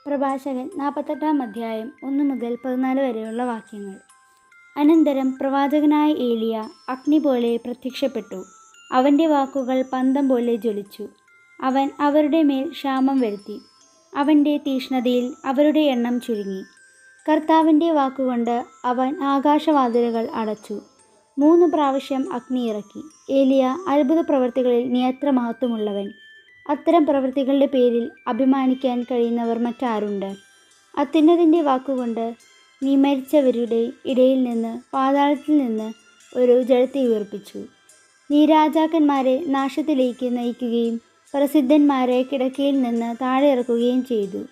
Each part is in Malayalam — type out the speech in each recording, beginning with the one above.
പ്രഭാഷകൻ 48 അധ്യായം 1 മുതൽ 14 വരെയുള്ള വാക്യങ്ങൾ. അനന്തരം പ്രവാചകനായ ഏലിയ അഗ്നി പോലെ പ്രത്യക്ഷപ്പെട്ടു. അവൻ്റെ വാക്കുകൾ പന്തം പോലെ ജ്വലിച്ചു. അവൻ അവരുടെ മേൽ ക്ഷാമം വരുത്തി. അവൻ്റെ തീക്ഷ്ണതയിൽ അവരുടെ എണ്ണം ചുരുങ്ങി. കർത്താവിൻ്റെ വാക്കുകൊണ്ട് അവൻ ആകാശവാതിലുകൾ അടച്ചു. 3 പ്രാവശ്യം അഗ്നി ഇറക്കി. ഏലിയ അത്ഭുത പ്രവൃത്തികളിൽ എത്ര മഹത്വമുള്ളവൻ! അത്തരം പ്രവൃത്തികളുടെ പേരിൽ അഭിമാനിക്കാൻ കഴിയുന്നവർ മറ്റാരുണ്ട്? അത്യുന്നതൻ്റെ വാക്കുകൊണ്ട് നീ മരിച്ചവരുടെ ഇടയിൽ നിന്ന്, പാതാളത്തിൽ നിന്ന് ഒരു ജഡത്തെ ഉയർപ്പിച്ചു. നീ രാജാക്കന്മാരെ നാശത്തിലേക്ക് നയിക്കുകയും പ്രസിദ്ധന്മാരെ കിടക്കയിൽ നിന്ന് താഴെ ഇറക്കുകയും ചെയ്തു.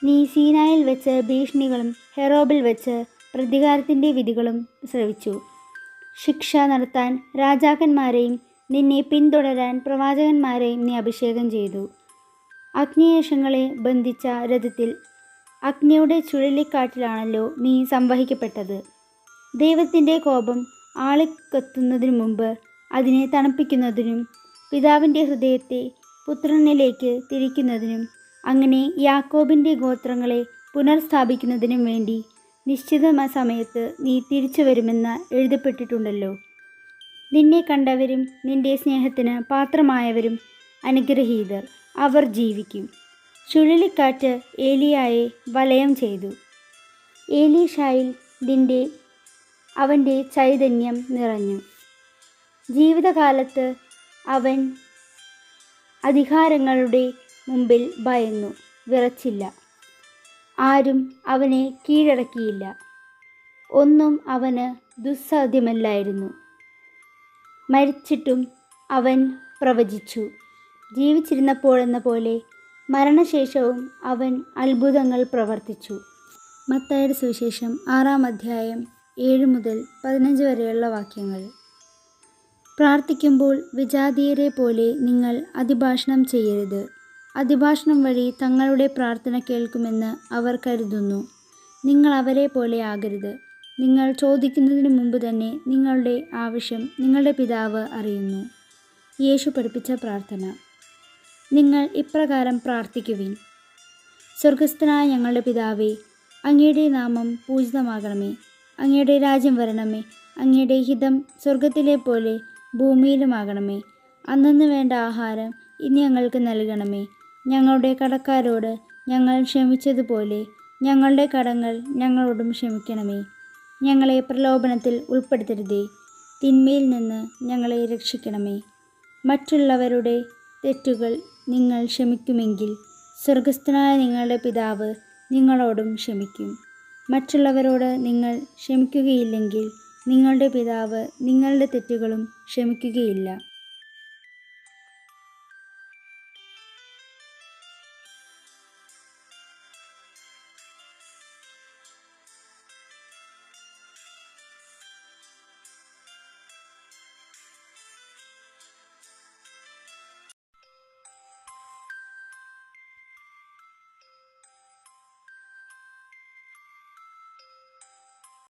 നീ സീനായിൽ വെച്ച് ഭീഷണികളും ഹെറോബിൽ വെച്ച് പ്രതികാരത്തിൻ്റെ വിധികളും ശ്രവിച്ചു. ശിക്ഷ നടത്താൻ രാജാക്കന്മാരെയും നിന്നെ പിന്തുടരാൻ പ്രവാചകന്മാരെയും നീ അഭിഷേകം ചെയ്തു. അഗ്നിയേഷങ്ങളെ ബന്ധിച്ച രഥത്തിൽ അഗ്നിയുടെ ചുഴലിക്കാറ്റിലാണല്ലോ നീ സംവഹിക്കപ്പെട്ടത്. ദൈവത്തിൻ്റെ കോപം ആളിക്കത്തുന്നതിനു മുമ്പ് അതിനെ തണുപ്പിക്കുന്നതിനും പിതാവിൻ്റെ ഹൃദയത്തെ പുത്രനിലേക്ക് തിരിക്കുന്നതിനും അങ്ങനെ യാക്കോബിൻ്റെ ഗോത്രങ്ങളെ പുനർസ്ഥാപിക്കുന്നതിനും വേണ്ടി നിശ്ചിത സമയത്ത് നീ തിരിച്ചു വരുമെന്ന് എഴുതപ്പെട്ടിട്ടുണ്ടല്ലോ. നിന്നെ കണ്ടവരും നിന്റെ സ്നേഹത്തിന് പാത്രമായവരും അനുഗ്രഹീതർ. അവർ ജീവിക്കും. ചുഴലിക്കാറ്റ് ഏലിയായെ വലയം ചെയ്തു. ഏലീഷായിൽ അവൻ്റെ ചൈതന്യം നിറഞ്ഞു. ജീവിതകാലത്ത് അവൻ അധികാരങ്ങളുടെ മുമ്പിൽ ഭയന്നു വിറച്ചില്ല. ആരും അവനെ കീഴടക്കിയില്ല. ഒന്നും അവന് ദുസ്സാധ്യമല്ലായിരുന്നു. മരിച്ചിട്ടും അവൻ പ്രവചിച്ചു. ജീവിച്ചിരുന്നപ്പോഴെന്ന പോലെ മരണശേഷവും അവൻ അത്ഭുതങ്ങൾ പ്രവർത്തിച്ചു. മത്തായിയുടെ സുവിശേഷം 6 അധ്യായം 7 മുതൽ 15 വരെയുള്ള വാക്യങ്ങൾ. പ്രാർത്ഥിക്കുമ്പോൾ വിജാതീയരെ പോലെ നിങ്ങൾ അതിഭാഷണം ചെയ്യരുത്. അതിഭാഷണം വഴി തങ്ങളുടെ പ്രാർത്ഥന കേൾക്കുമെന്ന് അവർ കരുതുന്നു. നിങ്ങൾ അവരെ പോലെ ആകരുത്. നിങ്ങൾ ചോദിക്കുന്നതിന് മുമ്പ് തന്നെ നിങ്ങളുടെ ആവശ്യം നിങ്ങളുടെ പിതാവ് അറിയുന്നു. യേശു പഠിപ്പിച്ച പ്രാർത്ഥന. നിങ്ങൾ ഇപ്രകാരം പ്രാർത്ഥിക്കുവിൻ. സ്വർഗസ്ഥനായ ഞങ്ങളുടെ പിതാവേ, അങ്ങയുടെ നാമം പൂജിതമാകണമേ. അങ്ങയുടെ രാജ്യം വരണമേ. അങ്ങയുടെ ഹിതം സ്വർഗത്തിലെ പോലെ ഭൂമിയിലുമാകണമേ. അന്നന്ന് വേണ്ട ആഹാരം ഇനി ഞങ്ങൾക്ക് നൽകണമേ. ഞങ്ങളുടെ കടക്കാരോട് ഞങ്ങൾ ക്ഷമിച്ചതുപോലെ ഞങ്ങളുടെ കടങ്ങൾ ഞങ്ങളോടും ക്ഷമിക്കണമേ. ഞങ്ങളെ പ്രലോഭനത്തിൽ ഉൾപ്പെടുത്തരുതേ. തിന്മയിൽ നിന്ന് ഞങ്ങളെ രക്ഷിക്കണമേ. മറ്റുള്ളവരുടെ തെറ്റുകൾ നിങ്ങൾ ക്ഷമിക്കുമെങ്കിൽ സ്വർഗസ്ഥനായ നിങ്ങളുടെ പിതാവ് നിങ്ങളോടും ക്ഷമിക്കും. മറ്റുള്ളവരോട് നിങ്ങൾ ക്ഷമിക്കുകയില്ലെങ്കിൽ നിങ്ങളുടെ പിതാവ് നിങ്ങളുടെ തെറ്റുകളും ക്ഷമിക്കുകയില്ല.